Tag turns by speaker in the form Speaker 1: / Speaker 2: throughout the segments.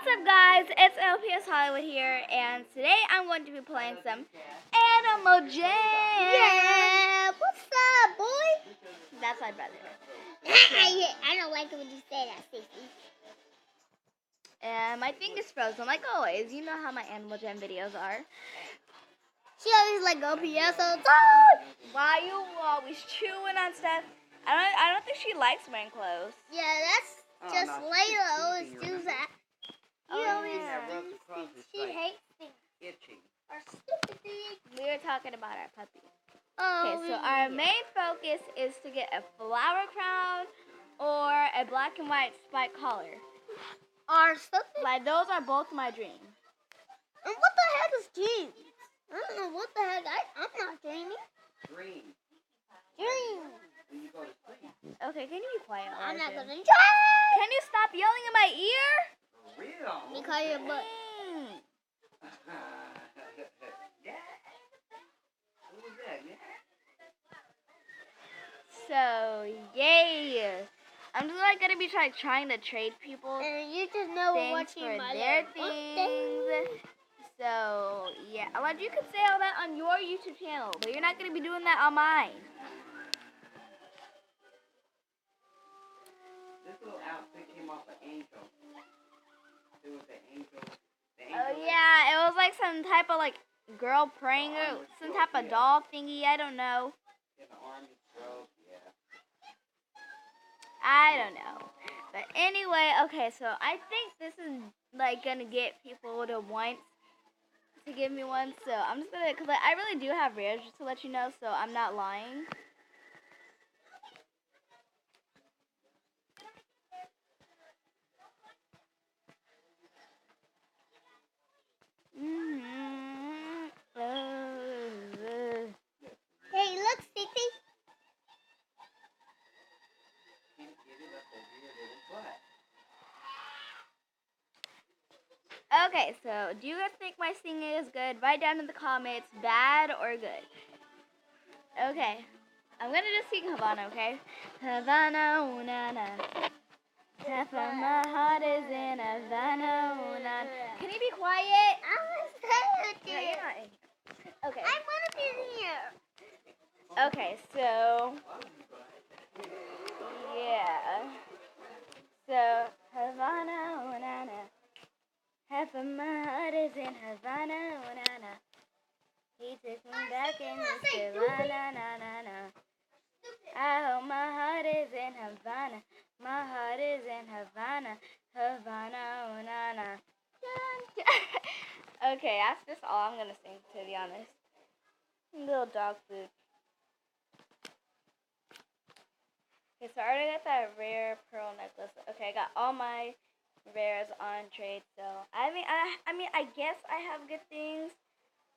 Speaker 1: What's up, guys? It's LPS Hollywood here, and today I'm going to be playing some Animal Jam.
Speaker 2: Yeah, what's up, boy?
Speaker 1: That's my brother.
Speaker 2: I don't like it when you say that, Stacey.
Speaker 1: And my thing is frozen, like always. You know how my Animal Jam videos are.
Speaker 2: She always like LPS all the time.
Speaker 1: Why you always chewing on stuff? I don't think she likes wearing clothes.
Speaker 2: Yeah, that's just Layla always do that. She hates things.
Speaker 3: Itchy.
Speaker 2: Or stupid things.
Speaker 1: We were talking about our puppy.
Speaker 2: Oh,
Speaker 1: Okay, so our main focus is to get a flower crown or a black and white spike collar.
Speaker 2: Or something.
Speaker 1: Like, those are both my dreams.
Speaker 2: And what the heck is dreams? I don't know what the heck. I'm not dreaming.
Speaker 3: Dream.
Speaker 2: Dream.
Speaker 3: When you go to sleep.
Speaker 1: Okay, can you be quiet?
Speaker 2: I'm not
Speaker 1: Origin?
Speaker 2: gonna try.
Speaker 1: Can you stop yelling in my ear?
Speaker 3: For real.
Speaker 2: Because your butt.
Speaker 3: Yeah. Who was that? Yeah.
Speaker 1: So, yay. I'm just like gonna be trying to trade people
Speaker 2: And you just know we're
Speaker 1: things
Speaker 2: watching
Speaker 1: for
Speaker 2: my
Speaker 1: their
Speaker 2: little
Speaker 1: things. So, yeah. Like, you could say all that on your YouTube channel, but you're not gonna be doing that on mine.
Speaker 3: This little outfit came off an angel. It was an angel. The angel.
Speaker 1: Oh, yeah. It was like some type of, like, girl praying or some type of doll thingy. I don't know.
Speaker 3: In the army robe. Yeah.
Speaker 1: I don't know. But anyway, okay, so I think this is, like, gonna get people to want to give me one. So I'm just gonna, because I really do have rares, just to let you know, so I'm not lying.
Speaker 2: Hey, look, Stacey.
Speaker 3: Can't get it up over your little butt.
Speaker 1: Okay, so do you guys think my singing is good? Write down in the comments, bad or good. Okay, I'm gonna just sing Havana, okay? Havana, ooh, na, na. Half of my heart is in Havana, ooh, na, na. Can you be quiet?
Speaker 2: I was saying
Speaker 1: No, you're not in here. Okay.
Speaker 2: I want to be here.
Speaker 1: Okay, so yeah. So Havana, ooh, na, na. Half of my heart is in Havana, ooh, na, na. He took me back and he said, la, na, na, na, na. I hope my heart is in Havana. My heart is in Havana. Havana, ooh, na, na. Okay, that's just all I'm gonna sing, to be honest. Little dog food. Okay, so I already got that rare pearl necklace. Okay, I got all my rares on trade, so I mean I guess I have good things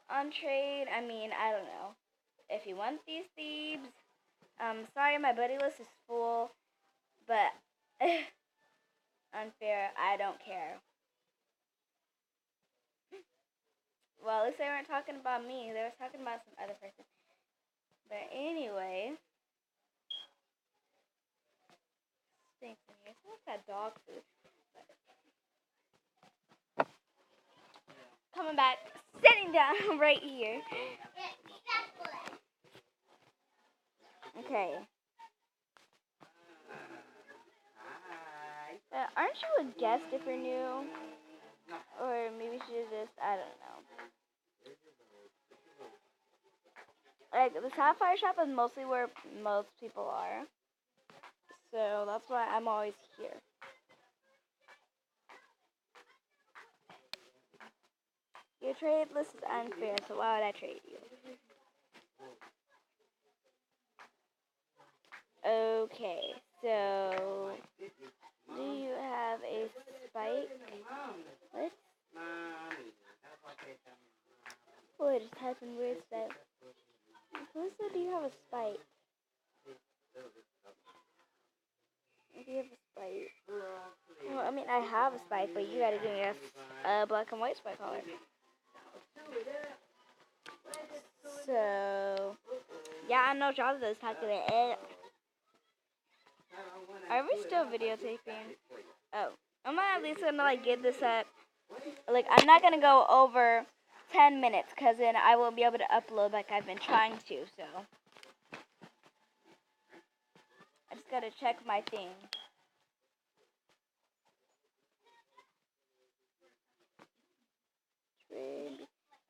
Speaker 1: on trade. I mean, I don't know. If you want these thieves, sorry, my buddy list is full, but unfair, I don't care. Well, at least they weren't talking about me. They were talking about some other person. But anyway, stinks in here. It's like that dog food. But coming back, sitting down right here. Okay.
Speaker 3: Hi.
Speaker 1: Aren't you a guest if you're new? Or maybe she just, I don't know. Like, the Sapphire Shop is mostly where most people are. So that's why I'm always here. Your trade list is unfair, so why would I trade you? Okay, so do you have a spike? What? Oh, I just typed in weird stuff. Who said do you have a spike? Do you have a spike? Well, I mean, I have a spike, but you gotta give me a black and white spike collar. So, yeah, I know y'all is talking about it. Are we still videotaping? Oh, I'm at least gonna like get this up. Like I'm not gonna go over 10 minutes because then I won't be able to upload like I've been trying to. So I just gotta check my thing.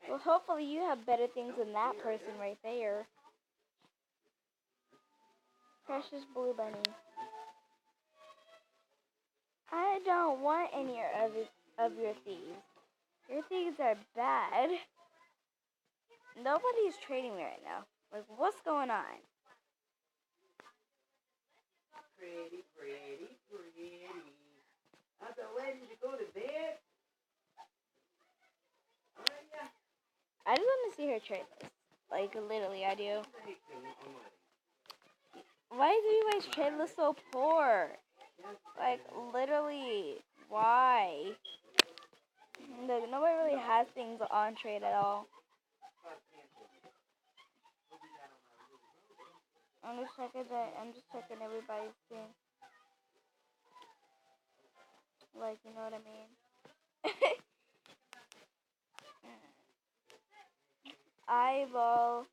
Speaker 1: Well, hopefully you have better things than that person right there. Precious Blue Bunny. I don't want any of your thieves. Your thieves are bad. Nobody's trading me right now. Like, what's going on?
Speaker 3: Pretty. I'm so ready to go to bed.
Speaker 1: I just want to see her trade list. Like, literally, I do. Why is everybody's trade list so poor? Like, literally, why? Like, nobody really has things on trade at all. I'm just checking everybody's thing. Like, you know what I mean? Eyeball.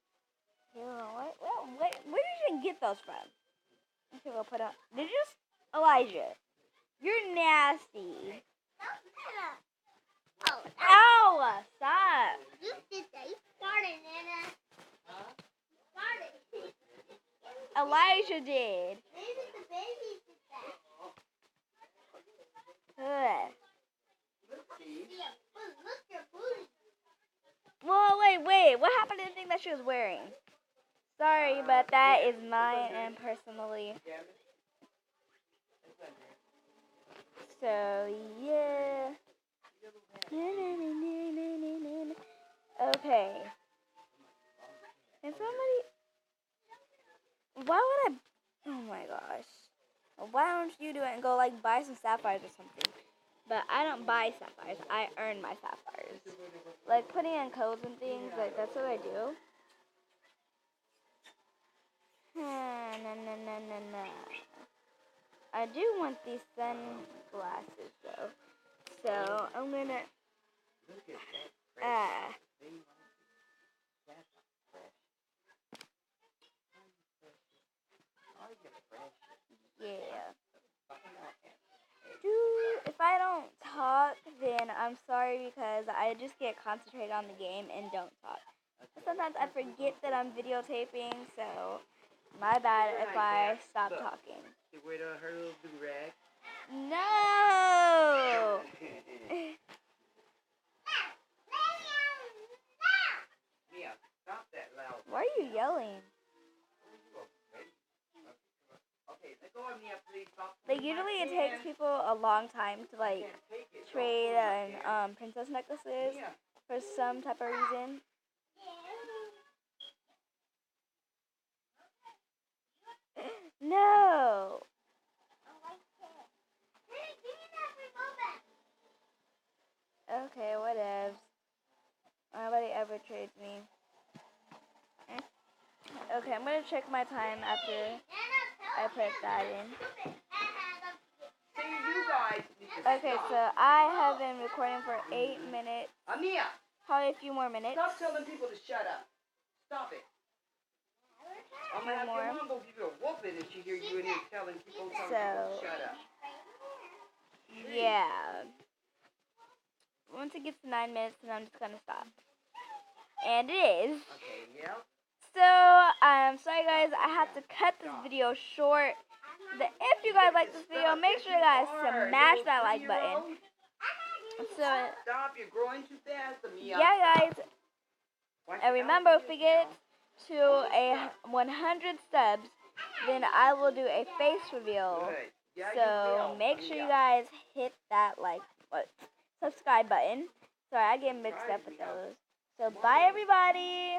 Speaker 1: Where did you even get those from? Okay, we'll put on. Did you just Elijah? You're nasty.
Speaker 2: Oh,
Speaker 1: Ow! Stop.
Speaker 2: you did that. You farted, Nana. Farted.
Speaker 1: Elijah did.
Speaker 2: Maybe the baby did that.
Speaker 1: Ugh.
Speaker 2: Yeah, look your booty.
Speaker 1: Well, wait. What happened to the thing that she was wearing? Sorry, but that is mine and personally. So, yeah. Okay. Can somebody... Why would I... Oh my gosh. Why don't you do it and go, like, buy some sapphires or something? But I don't buy sapphires. I earn my sapphires. Like, putting in codes and things, like, that's what I do. No. I do want these sunglasses, though. So, I'm gonna... Yeah. If I don't talk, then I'm sorry because I just get concentrated on the game and don't talk. Sometimes I forget that I'm videotaping, so my bad if I stop talking.
Speaker 3: She wear her little do-rag.
Speaker 1: No!
Speaker 3: Mia, stop that loud.
Speaker 1: Why are you yelling?
Speaker 3: Okay, let go of Mia, please. Stop.
Speaker 1: Like, usually it takes people a long time to, like, trade princess necklaces for some type of reason. No! Okay, whatever. Nobody ever trades me. Okay, I'm gonna check my time after I put that in.
Speaker 3: See, you guys need to
Speaker 1: Okay,
Speaker 3: stop.
Speaker 1: so I have been recording for 8 minutes.
Speaker 3: Mia,
Speaker 1: Probably a few more minutes.
Speaker 3: stop telling people to shut up. Stop it. I'm gonna have your mom go give you a whooping if she hear you in here telling people to shut up.
Speaker 1: Yeah. Once it gets to 9 minutes, then I'm just gonna stop. And it is.
Speaker 3: Okay, yeah.
Speaker 1: So, sorry guys, I have to cut this video short. If you guys like this video, make sure you guys smash that like button. So,
Speaker 3: Stop, you're growing too fast, Mia.
Speaker 1: yeah guys, and remember, if we get to a 100 subs, then I will do a face reveal.
Speaker 3: Good. Yeah,
Speaker 1: So make sure you guys hit that subscribe button. Sorry, I get mixed up with those. So bye everybody.